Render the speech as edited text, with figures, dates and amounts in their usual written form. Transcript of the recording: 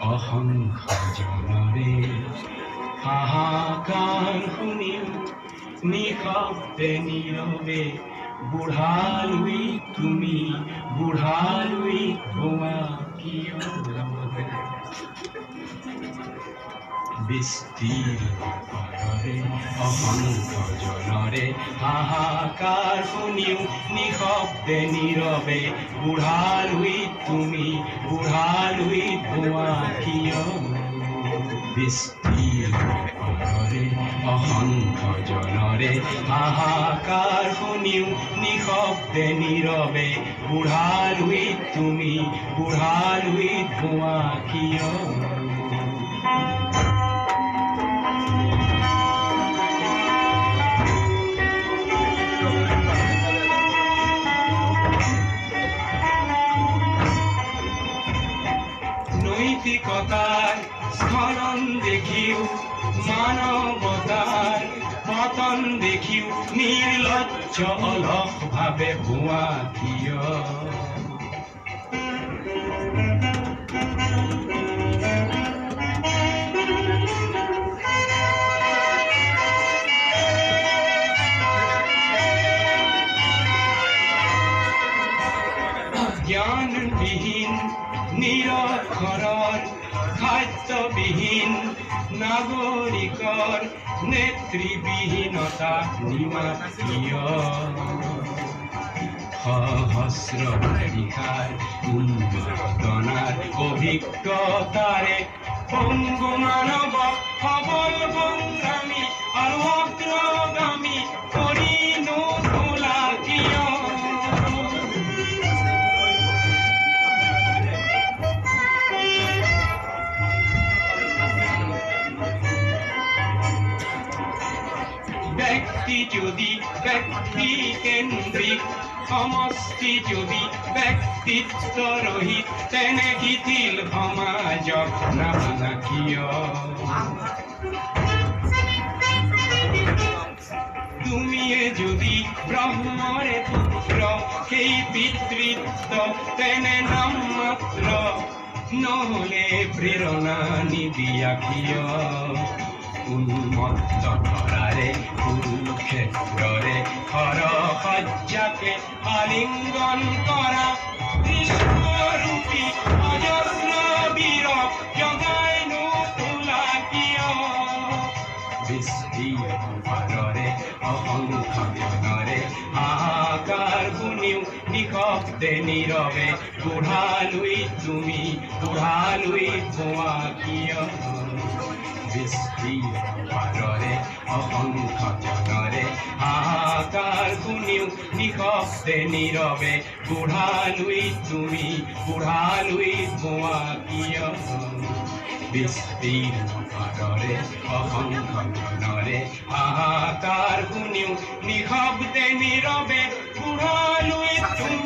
অসংখ্য জনৰে হাহাকাৰ শুনিও নিশব্দে নীৰৱে বুঢ়ালৈ তুমি বুঢ়ালৈ ধোঁৱা কিয় বিস্তীৰ্ণৰে অসংখ্য জনৰে হাহাকাৰ শুনিও নিশব্দে নীৰৱে বুঢ়ালৈ তুমি বুঢ়ালৈ ধোঁৱা কিয় বিস্তীৰ্ণৰে অসংখ্য জনৰে হাহাকাৰ শুনিও নিশব্দে নীৰৱে বুঢ়ালৈ তুমি বুঢ়ালৈ ধোঁৱা কিয় নৈতিকতাৰ স্খলন দেখিও মানৱতাৰ পতন দেখিও নিৰ্লজ্জ অলসভাৱে ভুৱা কিয় জ্ঞানবিহীন নিৰক্ষৰৰ খাদ্যবিহীন নাগৰিকৰ নেতৃবিহীনতা নিমাতীয় সহস্ৰ বাৰিষাৰ উন্মাদনাৰ অভিজ্ঞতাৰে পংগু মানৱ সবল সংগ্ৰামী আৰু অগ্ৰগামী কৰি নোতোলা কিয় ব্যক্তি যদি ব্যক্তি কেন্দ্রিক সমষ্টি যদি ব্যক্তিত্ব রহিত তেনে শিথিল সমাজক নাভাঙা কিয় তুমিয়ে যদি ব্ৰহ্মৰে পুত্ৰ সেই পিতৃত্ব তেনে নাম মাত্ৰ নহলে প্ৰেৰণা নিদিয়া কিয় উন্মত্ত ধৰাৰে কুৰুক্ষেত্ৰৰে হৰসজ্জাকে আলিংগন কৰা কৃষ্ণৰূপী অজস্ৰ বীৰ জগাই নোতোলা কিয় বিস্তীৰ্ণৰে অসংখ্য জনৰে হাহাকাৰ শুনিও নিশব্দে নীৰৱে বুঢ়ালৈ তুমি বুঢ়ালৈ ধোঁৱা কিয় বিস্তীৰ্ণৰে অসংখ্য জনৰে হাহাকাৰ শুনিও নিশব্দে নীৰৱে বুঢ়ালৈ তুমি বুঢ়ালৈ ধোঁৱা কিয় বিস্তীৰ্ণৰে অসংখ্য জনৰে হাহাকাৰ শুনিও নিশব্দে নীৰৱে বুঢ়ালৈ তুমি